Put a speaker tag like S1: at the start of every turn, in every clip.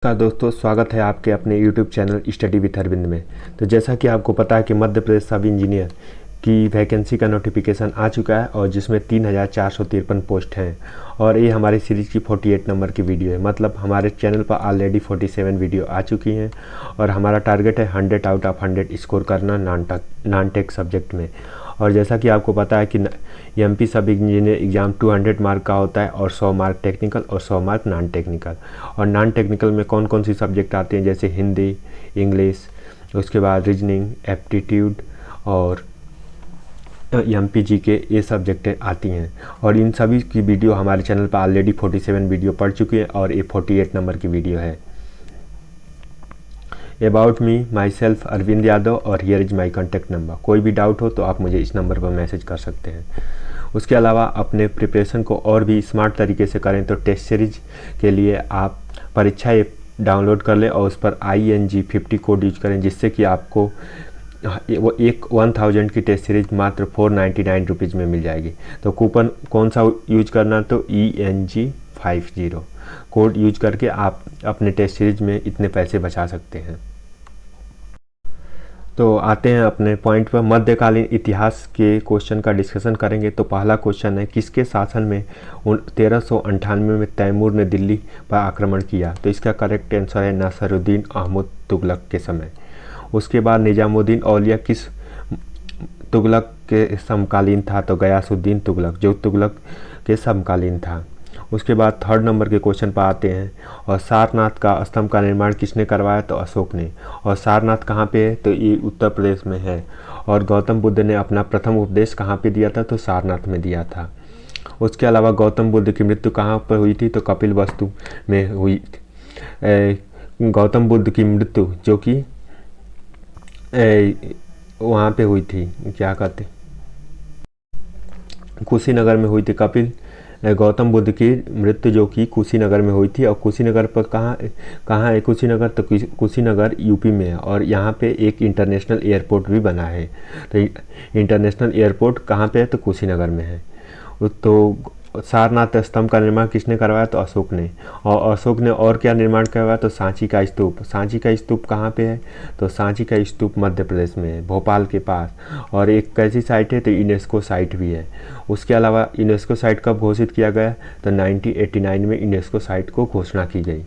S1: का दोस्तों स्वागत है आपके अपने YouTube channel study with Arvind में। तो जैसा कि आपको पता है कि मध्य प्रदेश सब इंजीनियर की वैकेंसी का नोटिफिकेशन आ चुका है और जिसमें 3453 पोस्ट हैं और ये हमारी सीरीज़ की 48 नंबर की वीडियो है। मतलब हमारे चैनल पर ऑलरेडी 47 वीडियो आ चुकी हैं और हमारा टारगेट है 100 आउट ऑफ 100 स्कोर करना नॉन टेक सब्जेक्ट में। और जैसा कि आपको पता है कि एमपी सब इंजीनियर एग्ज़ाम 200 मार्क का होता है और 100 मार्क टेक्निकल और 100 मार्क नॉन टेक्निकल। और नॉन टेक्निकल में कौन कौन सी सब्जेक्ट आते हैं, जैसे हिंदी, इंग्लिश, उसके बाद रीजनिंग, एप्टीट्यूड और एमपी के ये सब्जेक्टें आती हैं। और इन सभी की वीडियो हमारे चैनल पर ऑलरेडी 47 वीडियो पड़ चुकी है और ये 48 नंबर की वीडियो है। About me myself Arvind Yadav और here is my contact number. कोई भी डाउट हो तो आप मुझे इस नंबर पर मैसेज कर सकते हैं। उसके अलावा अपने प्रिपरेशन को और भी स्मार्ट तरीके से करें तो टेस्ट सीरीज के लिए आप परीक्षा ऐप डाउनलोड कर लें और उस पर ING50 कोड यूज करें, जिससे कि आपको वो 1000 की टेस्ट सीरीज मात्र 499 रुपीज़ में मिल जाएगी। तो कूपन कौन सा यूज करना, तो ENG50 कोड यूज करके आप अपने टेस्ट सीरीज में इतने पैसे बचा सकते हैं। तो आते हैं अपने पॉइंट पर। मध्यकालीन इतिहास के क्वेश्चन का डिस्कशन करेंगे। तो पहला क्वेश्चन है, किसके शासन में 1398 में तैमूर ने दिल्ली पर आक्रमण किया? तो इसका करेक्ट आंसर है नासिरुद्दीन अहमद तुगलक के समय। उसके बाद निजामुद्दीन औलिया किस तुगलक के समकालीन था? तो गयासुद्दीन तुगलक, जो तुगलक के समकालीन था। उसके बाद थर्ड नंबर के क्वेश्चन पर आते हैं। और सारनाथ का स्तंभ का निर्माण किसने करवाया? तो अशोक ने। और सारनाथ कहाँ पे है? तो ये उत्तर प्रदेश में है। और गौतम बुद्ध ने अपना प्रथम उपदेश कहाँ पे दिया था? तो सारनाथ में दिया था। उसके अलावा गौतम बुद्ध की मृत्यु कहाँ पर हुई थी? तो कपिल वस्तु में हुई। गौतम बुद्ध की मृत्यु जो कि वहाँ पे हुई थी, क्या कहते, कुशीनगर में हुई थी। गौतम बुद्ध की मृत्यु जो कि कुशीनगर में हुई थी। और कुशीनगर पर कहाँ है कुशीनगर? तो कुशीनगर यूपी में है और यहाँ पे एक इंटरनेशनल एयरपोर्ट भी बना है। तो इंटरनेशनल एयरपोर्ट कहाँ पे है? तो कुशीनगर में है। तो सारनाथ स्तंभ का निर्माण किसने करवाया? तो अशोक ने। और अशोक ने और क्या निर्माण करवाया? तो सांची का स्तूप। सांची का स्तूप कहाँ पे है? तो सांची का स्तूप मध्य प्रदेश में है, भोपाल के पास। और एक कैसी साइट है? तो यूनेस्को साइट भी है। उसके अलावा यूनेस्को साइट कब घोषित किया गया? तो 1989 में यूनेस्को साइट को घोषणा की गई।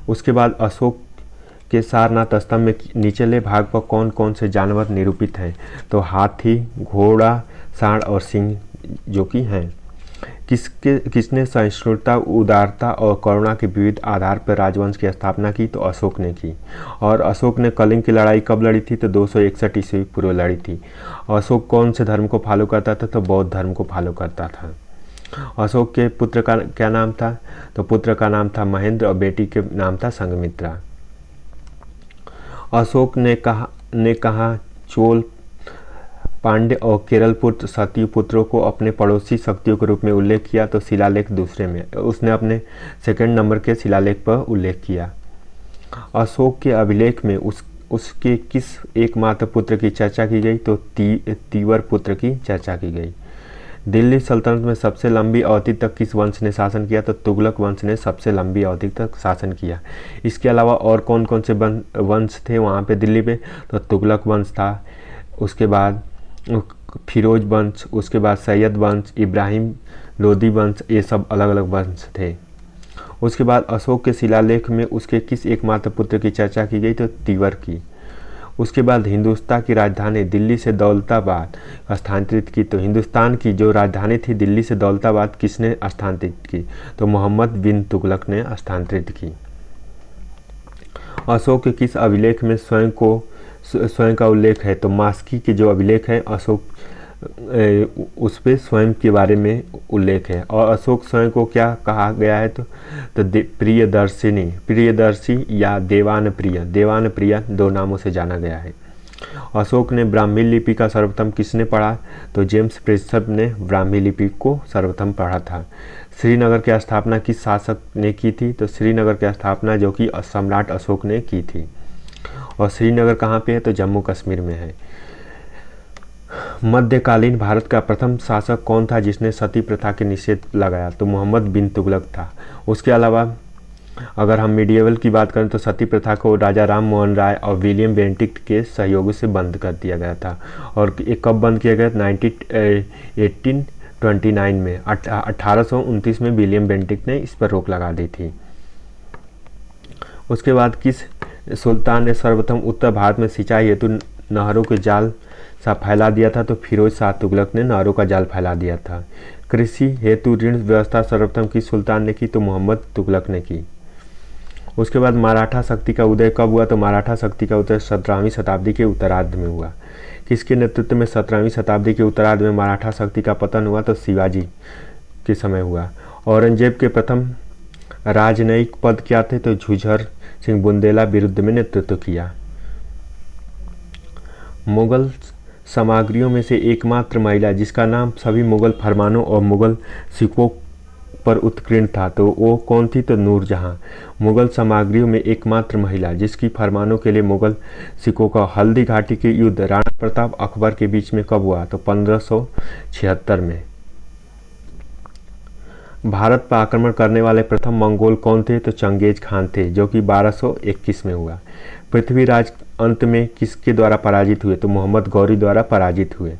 S1: उसके बाद अशोक के सारनाथ स्तंभ में निचले भाग पर कौन कौन से जानवर निरूपित हैं? तो हाथी, घोड़ा, सांड और सिंह जो कि हैं। किसने सहिष्णुता, उदारता और करुणा के विविध आधार पर राजवंश की स्थापना की? तो अशोक ने की। और अशोक ने कलिंग की लड़ाई कब लड़ी थी? तो 261 ईस्वी पूर्व लड़ी थी। अशोक कौन से धर्म को फॉलो करता था? तो बौद्ध धर्म को फॉलो करता था। अशोक के पुत्र का क्या नाम था? तो पुत्र का नाम था महेंद्र और बेटी के नाम था संघमित्रा। अशोक ने कहा चोल, पांड्य और केरल पुत्र सती पुत्रों को अपने पड़ोसी शक्तियों के रूप में उल्लेख किया? तो शिलालेख दूसरे में उसने अपने सेकंड नंबर के शिलालेख पर उल्लेख किया। अशोक के अभिलेख में उसके किस एकमात्र पुत्र की चर्चा की गई? तो तीवर पुत्र की चर्चा की गई। दिल्ली सल्तनत में सबसे लंबी अवधि तक किस वंश ने शासन किया? तो तुगलक वंश ने सबसे लंबी अवधि तक शासन किया। इसके अलावा और कौन कौन से वंश थे वहाँ पे दिल्ली पे? तो तुगलक वंश था, उसके बाद फिरोज वंश, उसके बाद सैयद वंश, इब्राहिम लोदी वंश, ये सब अलग अलग वंश थे। उसके बाद अशोक के शिलालेख में उसके किस एकमात्र पुत्र की चर्चा की गई? तो तीवर की। उसके बाद हिंदुस्तान की राजधानी दिल्ली से दौलताबाद स्थानांतरित की। तो हिंदुस्तान की जो राजधानी थी दिल्ली से दौलताबाद किसने स्थानांतरित की? तो मोहम्मद बिन तुगलक ने स्थानांतरित की। अशोक के किस अभिलेख में स्वयं का उल्लेख है? तो मास्की के जो अभिलेख है अशोक उस पे स्वयं के बारे में उल्लेख है। और अशोक स्वयं को क्या कहा गया है? तो प्रियदर्शी या देवान प्रिय दो नामों से जाना गया है। अशोक ने ब्राह्मी लिपि का सर्वप्रथम किसने पढ़ा? तो जेम्स प्रिंसप ने ब्राह्मी लिपि को सर्वप्रथम पढ़ा था। श्रीनगर की स्थापना किस शासक ने की थी? तो श्रीनगर की स्थापना जो कि सम्राट अशोक ने की थी। और श्रीनगर कहाँ पे है? तो जम्मू कश्मीर में है। मध्यकालीन भारत का प्रथम शासक कौन था जिसने सती प्रथा के निषेध लगाया? तो मोहम्मद बिन तुगलक था। उसके अलावा अगर हम मिडिएवल की बात करें तो सती प्रथा को राजा राम मोहन राय और विलियम बेंटिक के सहयोग से बंद कर दिया गया था। और ये कब बंद किया गया? 1829 में 1829 में विलियम बेंटिक ने इस पर रोक लगा दी थी। उसके बाद किस सुल्तान ने सर्वप्रथम उत्तर भारत में सिंचाई हेतु नहरों के जाल सा फैला दिया था? तो फिरोज शाह तुगलक ने नहरों का जाल फैला दिया था। कृषि हेतु ऋण व्यवस्था सर्वप्रथम किस सुल्तान ने की? तो मोहम्मद तुगलक ने की। उसके बाद मराठा शक्ति का उदय कब हुआ? तो मराठा शक्ति का उदय 17वीं शताब्दी के उत्तरार्ध में हुआ। किसके नेतृत्व में 17वीं शताब्दी के उत्तरार्ध में मराठा शक्ति का पतन हुआ? तो शिवाजी के समय हुआ। औरंगजेब के प्रथम राजनयिक पद क्या थे? तो झुंझर सिंह बुंदेला विरुद्ध में नेतृत्व किया। मुगल सामग्रियों में से एकमात्र महिला जिसका नाम सभी मुगल फरमानों और मुगल सिक्कों पर उत्कीर्ण था, तो वो कौन थी? तो नूरजहां। मुगल सामग्रियों में एकमात्र महिला जिसकी फरमानों के लिए मुगल सिक्कों का हल्दी घाटी के युद्ध राणा प्रताप अकबर के बीच में कब हुआ? तो 1576 में। भारत पर आक्रमण करने वाले प्रथम मंगोल कौन थे? तो चंगेज खान थे, जो कि 1221 में हुआ। पृथ्वीराज अंत में किसके द्वारा पराजित हुए? तो मोहम्मद गौरी द्वारा पराजित हुए।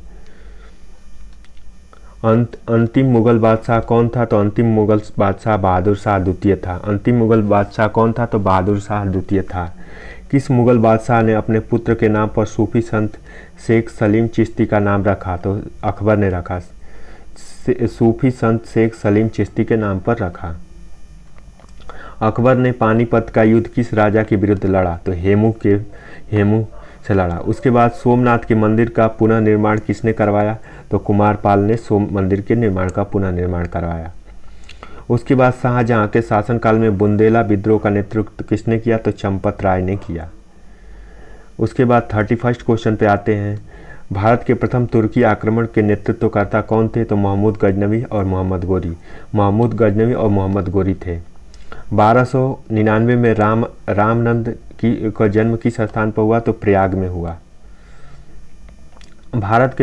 S1: अंतिम मुगल बादशाह कौन था? तो अंतिम मुगल बादशाह बहादुर शाह द्वितीय था। अंतिम मुगल बादशाह कौन था? तो बहादुर शाह द्वितीय था। किस मुगल बादशाह ने अपने पुत्र के नाम पर सूफी संत शेख सलीम चिश्ती का नाम रखा? तो अकबर ने रखा। सूफी संत शेख सलीम चिश्ती के नाम पर रखा। अकबर ने पानीपत का युद्ध किस राजा के विरुद्ध लड़ा? तो हेमू से लड़ा। उसके बाद सोमनाथ के मंदिर का पुनः निर्माण किसने करवाया? तो कुमारपाल ने सोम मंदिर के निर्माण का पुनः निर्माण करवाया। उसके बाद शाहजहां के शासनकाल में बुंदेला विद्रोह का नेतृत्व किसने किया? तो चंपत राय ने किया। उसके बाद 31 क्वेश्चन पे आते हैं। भारत के प्रथम तुर्की आक्रमण के नेतृत्वकर्ता कौन थे? तो महमूद गजनवी और मोहम्मद गोरी। महमूद गजनवी और मोहम्मद गोरी थे। 1299 में रामनंद का जन्म किस स्थान पर हुआ? तो प्रयाग में हुआ। भारत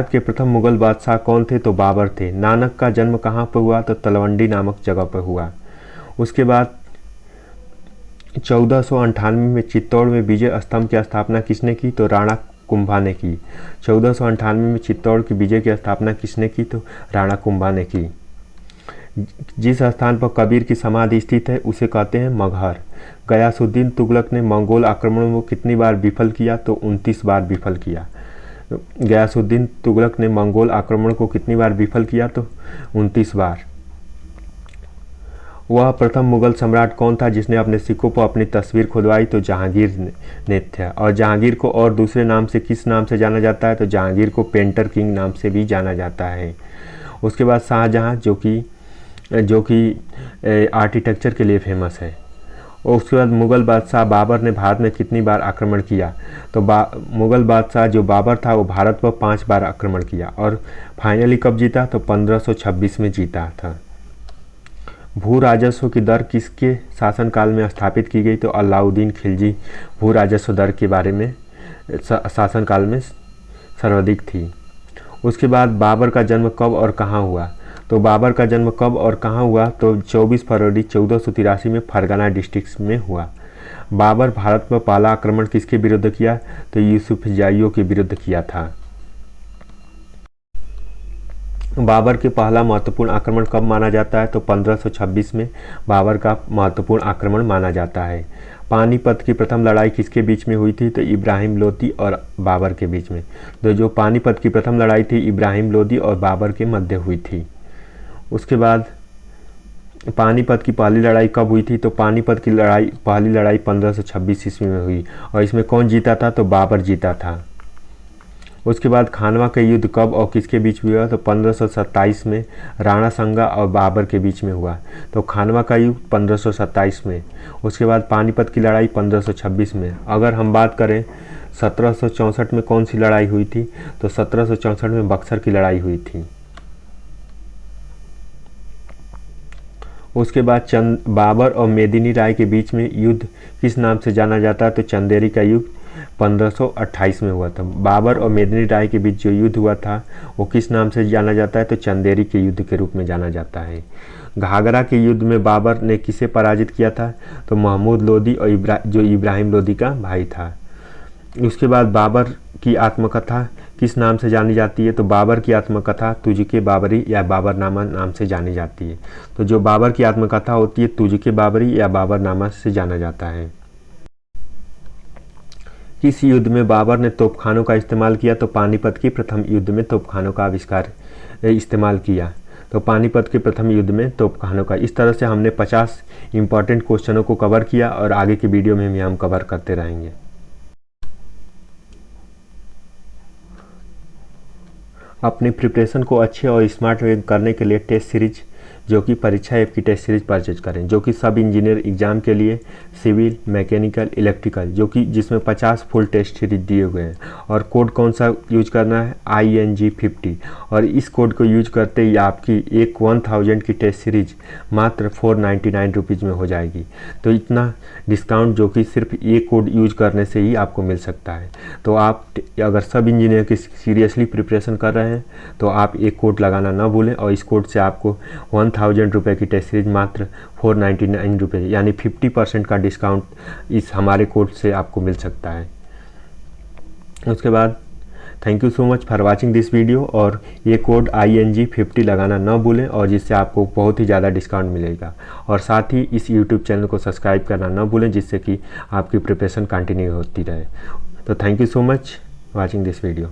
S1: के प्रथम मुगल बादशाह कौन थे? तो बाबर थे। नानक का जन्म कहाँ पर हुआ? तो तलवंडी नामक जगह पर हुआ। उसके बाद 1498 में चित्तौड़ में विजय स्तंभ की स्थापना किसने की? तो राणा कुंभा ने की। 1498 में चित्तौड़ की विजय की स्थापना किसने की? तो राणा कुंभा ने की। जिस स्थान पर कबीर की समाधि स्थित है उसे कहते हैं मगहर। गयासुद्दीन तुगलक ने मंगोल आक्रमण को कितनी बार विफल किया? तो 29 बार विफल किया। गयासुद्दीन तुगलक ने मंगोल आक्रमण को कितनी बार विफल किया? तो 29 बार। वह प्रथम मुगल सम्राट कौन था जिसने अपने सिक्कों पर अपनी तस्वीर खुदवाई? तो जहांगीर ने था। और जहांगीर को और दूसरे नाम से किस नाम से जाना जाता है? तो जहांगीर को पेंटर किंग नाम से भी जाना जाता है। उसके बाद शाहजहां जो कि आर्किटेक्चर के लिए फेमस है। और उसके बाद मुगल बादशाह बाबर ने भारत में कितनी बार आक्रमण किया? तो मुगल बादशाह जो बाबर था वो भारत पर 5 बार आक्रमण किया। और फाइनली कब जीता? तो 1526 में जीता था। भू राजस्व की दर किसके शासनकाल में स्थापित की गई? तो अलाउद्दीन खिलजी भू राजस्व दर के बारे में शासनकाल में सर्वाधिक थी। उसके बाद बाबर का जन्म कब और कहाँ हुआ? तो बाबर का जन्म कब और कहाँ हुआ? तो 24 फरवरी 1483 में फरगना डिस्ट्रिक्ट में हुआ। बाबर भारत पर पहला आक्रमण किसके विरुद्ध किया? तो यूसुफजाइयों के विरुद्ध किया था। बाबर के पहला महत्वपूर्ण आक्रमण कब माना जाता है? तो 1526 में बाबर का महत्वपूर्ण आक्रमण माना जाता है। पानीपत की प्रथम लड़ाई किसके बीच में हुई थी? तो इब्राहिम लोदी और बाबर के बीच में। तो जो पानीपत की प्रथम लड़ाई थी इब्राहिम लोदी और बाबर के मध्य हुई थी। उसके बाद पानीपत की पहली लड़ाई कब हुई थी? तो पानीपत की पहली लड़ाई 1526 ईस्वी में हुई। और इसमें कौन जीता था? तो बाबर जीता था। उसके बाद खानवा का युद्ध कब और किसके बीच हुआ? तो 1527 में राणा संगा और बाबर के बीच में हुआ। तो खानवा का युद्ध 1527 में। उसके बाद पानीपत की लड़ाई 1526 में। अगर हम बात करें 1764 में कौन सी लड़ाई हुई थी? तो 1764 में बक्सर की लड़ाई हुई थी। उसके बाद बाबर और मेदिनी राय के बीच में युद्ध किस नाम से जाना जाता है? तो चंदेरी का युद्ध 1528 में हुआ था। बाबर और मेदिनी राय के बीच जो युद्ध हुआ था वो किस नाम से जाना जाता है? तो चंदेरी के युद्ध के रूप में जाना जाता है। घाघरा के युद्ध में बाबर ने किसे पराजित किया था? तो महमूद लोदी और जो इब्राहिम लोदी का भाई था। उसके बाद बाबर की आत्मकथा किस नाम से जानी जाती है? तो बाबर की आत्मकथा तुझके बाबरी या बाबरनामा नाम से जानी जाती है। तो जो बाबर की आत्मकथा होती है तुझके बाबरी या बाबरनामा से जाना जाता है। किस युद्ध में बाबर ने तोपखानों का इस्तेमाल किया? तो पानीपत के प्रथम युद्ध में तोपखानों का इस्तेमाल किया। तो पानीपत के प्रथम युद्ध में तोपखानों का। इस तरह से हमने 50 इंपॉर्टेंट क्वेश्चनों को कवर किया और आगे की वीडियो में भी हम कवर करते रहेंगे। अपनी प्रिपरेशन को अच्छे और स्मार्ट वे करने के लिए टेस्ट सीरीज जो कि परीक्षा ऐप की टेस्ट सीरीज परचेज करें, जो कि सब इंजीनियर एग्जाम के लिए सिविल, मैकेनिकल, इलेक्ट्रिकल, जो कि जिसमें 50 फुल टेस्ट सीरीज दिए हुए हैं। और कोड कौन सा यूज करना है? ING50। और इस कोड को यूज करते ही आपकी एक 1000 की टेस्ट सीरीज मात्र 499 रुपीज़ में हो जाएगी। तो इतना डिस्काउंट जो कि सिर्फ ये कोड यूज करने से ही आपको मिल सकता है। तो आप अगर सब इंजीनियर की सीरियसली प्रिपरेशन कर रहे हैं तो आप एक कोड लगाना ना भूलें, और इस कोड से आपको 1000 रुपये की टेस्ट सीरीज मात्र 499 रुपये यानी 50% का डिस्काउंट इस हमारे कोड से आपको मिल सकता है। उसके बाद thank you so much for watching this video, और ये कोड ING50 लगाना ना भूलें, और जिससे आपको बहुत ही ज़्यादा डिस्काउंट मिलेगा। और साथ ही इस यूट्यूब चैनल को सब्सक्राइब करना ना भूलें, जिससे कि आपकी प्रिपरेशन कंटिन्यू होती रहे। तो thank you so much watching this video.